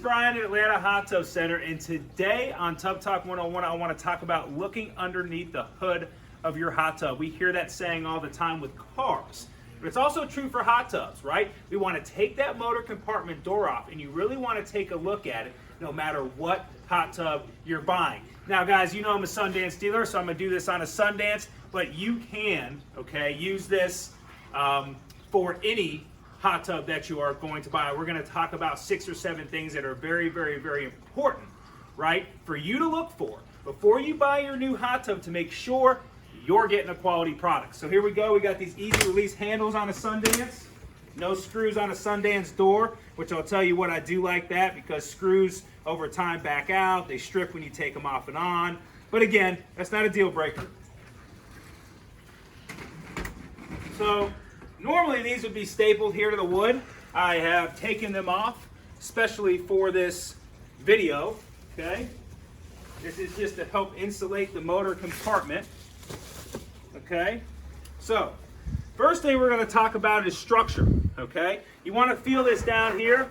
Brian at Atlanta Hot Tub Center, and today on Tub Talk 101, I want to talk about looking underneath the hood of your hot tub. We hear that saying all the time with cars, but it's also true for hot tubs, right? We want to take that motor compartment door off, and you really want to take a look at it no matter what hot tub you're buying. Now, guys, you know I'm a Sundance dealer, so I'm going to do this on a Sundance, but you can, okay, use this for any hot tub that you are going to buy. We're going to talk about 6 or 7 things that are very, very, very important, right, for you to look for before you buy your new hot tub to make sure you're getting a quality product. So here we go. We got these easy release handles on a Sundance. No screws on a Sundance door, which I'll tell you what, I do like that because screws over time back out. They strip when you take them off and on. But again, that's not a deal breaker. So normally these would be stapled here to the wood. I have taken them off, especially for this video, okay? This is just to help insulate the motor compartment, okay? So, first thing we're gonna talk about is structure, okay? You wanna feel this down here.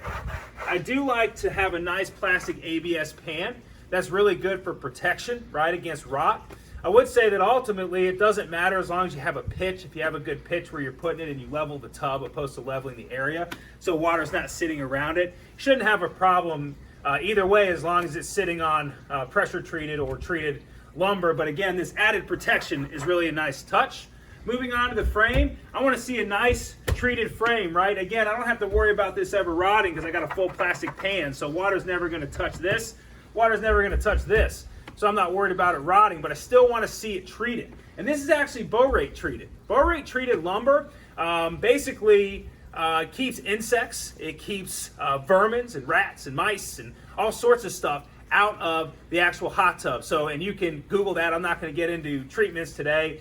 I do like to have a nice plastic ABS pan. That's really good for protection, right, against rot. I would say that ultimately it doesn't matter as long as you have a pitch. If you have a good pitch where you're putting it and you level the tub opposed to leveling the area, so water's not sitting around it. You shouldn't have a problem either way as long as it's sitting on pressure treated or treated lumber. But again, this added protection is really a nice touch. Moving on to the frame, I want to see a nice treated frame, right? Again, I don't have to worry about this ever rotting because I got a full plastic pan, so water's never going to touch this. Water's never going to touch this. So I'm not worried about it rotting, but I still want to see it treated. And this is actually borate treated. Borate treated lumber basically keeps insects, it keeps vermins and rats and mice and all sorts of stuff out of the actual hot tub. So, and you can Google that. I'm not going to get into treatments today,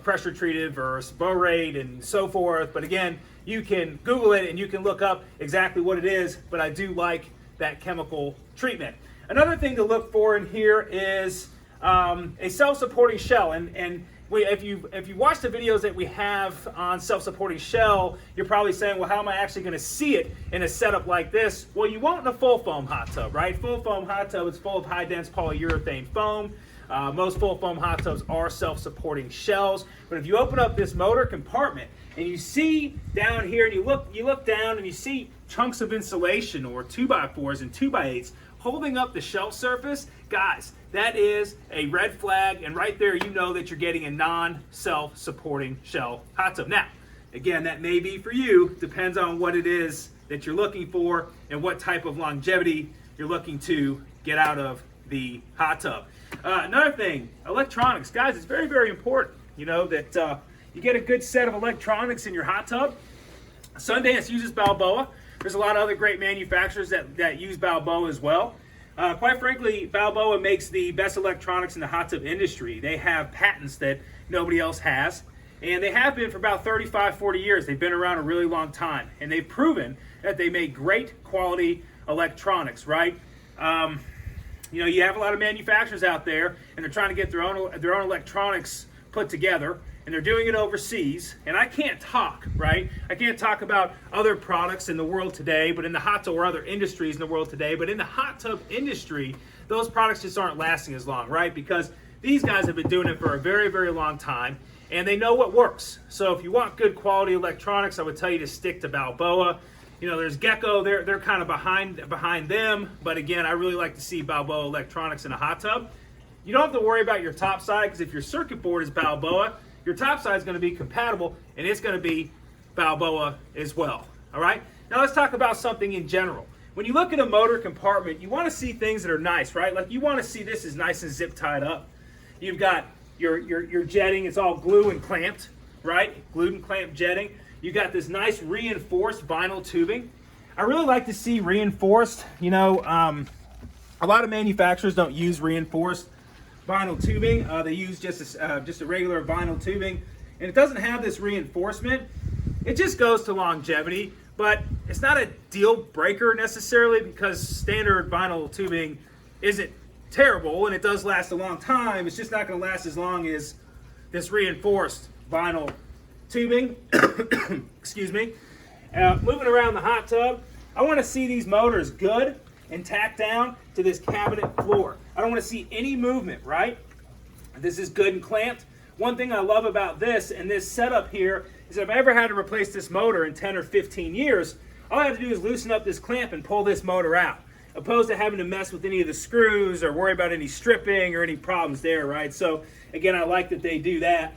pressure treated versus borate and so forth. But again, you can Google it and you can look up exactly what it is, but I do like that chemical treatment. Another thing to look for in here is a self-supporting shell, and if you watch the videos that we have on self-supporting shell, you're probably saying, well, how am I actually going to see it in a setup like this? Well, you won't in a full foam hot tub, right? Full foam hot tub is full of high-dense polyurethane foam. Most full foam hot tubs are self-supporting shells, but if you open up this motor compartment and you see down here, and you look down and you see chunks of insulation or 2x4s and 2x8s holding up the shelf surface, guys, that is a red flag, and right there you know that you're getting a non-self-supporting shell hot tub. Now, again, that may be for you, depends on what it is that you're looking for and what type of longevity you're looking to get out of the hot tub. Another thing, electronics. Guys, it's very, very important, you know, that you get a good set of electronics in your hot tub. Sundance uses Balboa. There's a lot of other great manufacturers that use Balboa as well. Quite frankly, Balboa makes the best electronics in the hot tub industry. They have patents that nobody else has, and they have been for about 35, 40 years. They've been around a really long time, and they've proven that they make great quality electronics, right? You know, you have a lot of manufacturers out there, and they're trying to get their own electronics put together, and they're doing it overseas, and I can't talk, right? I can't talk about other products in the world today, but in the hot tub, or other industries in the world today, but in the hot tub industry, those products just aren't lasting as long, right? Because these guys have been doing it for a very, very long time, and they know what works. So if you want good quality electronics, I would tell you to stick to Balboa. You know, there's Gecko, they're kind of behind them, but again, I really like to see Balboa electronics in a hot tub. You don't have to worry about your top side, because if your circuit board is Balboa, your top side is going to be compatible, and it's going to be Balboa as well. All right? Now let's talk about something in general. When you look at a motor compartment, you want to see things that are nice, right? Like you want to see this is nice and zip tied up. You've got your jetting, it's all glue and clamped, right? Glued and clamped jetting. You got this nice reinforced vinyl tubing. I really like to see reinforced. You know, a lot of manufacturers don't use reinforced vinyl tubing. They use just a regular vinyl tubing, and it doesn't have this reinforcement. It just goes to longevity, but it's not a deal breaker necessarily, because standard vinyl tubing isn't terrible, and it does last a long time. It's just not going to last as long as this reinforced vinyl tubing. Excuse me. Moving around the hot tub, I want to see these motors good, and tack down to this cabinet floor. I don't want to see any movement, right? This is good and clamped. One thing I love about this and this setup here is if I ever had to replace this motor in 10 or 15 years, all I have to do is loosen up this clamp and pull this motor out, opposed to having to mess with any of the screws or worry about any stripping or any problems there, right? So again, I like that they do that.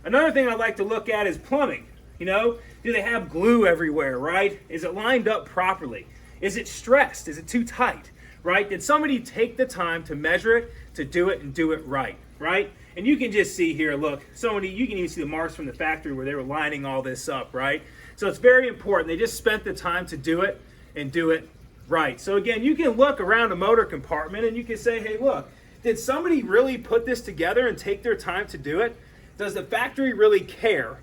Another thing I like to look at is plumbing. You know, do they have glue everywhere, right? Is it lined up properly? Is it stressed? Is it too tight, right? Did somebody take the time to measure it, to do it, and do it right, right? And you can just see here, look, you can even see the marks from the factory where they were lining all this up, right? So it's very important. They just spent the time to do it and do it right. So again, you can look around a motor compartment and you can say, hey, look, did somebody really put this together and take their time to do it? Does the factory really care?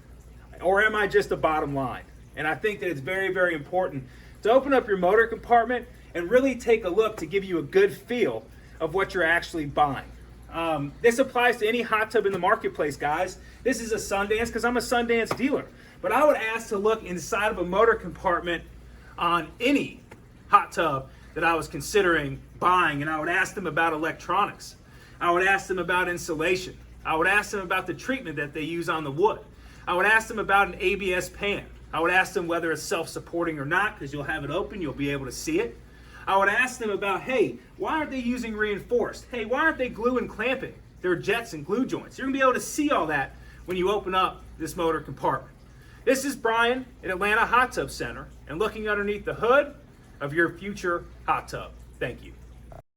Or am I just a bottom line? And I think that it's very, very important to open up your motor compartment and really take a look to give you a good feel of what you're actually buying. This applies to any hot tub in the marketplace, guys. This is a Sundance because I'm a Sundance dealer. But I would ask to look inside of a motor compartment on any hot tub that I was considering buying, and I would ask them about electronics. I would ask them about insulation. I would ask them about the treatment that they use on the wood. I would ask them about an ABS pan. I would ask them whether it's self-supporting or not, because you'll have it open, you'll be able to see it. I would ask them about, hey, why aren't they using reinforced? Hey, why aren't they glue and clamping their jets and glue joints? You're gonna be able to see all that when you open up this motor compartment. This is Brian at Atlanta Hot Tub Center, and looking underneath the hood of your future hot tub. Thank you.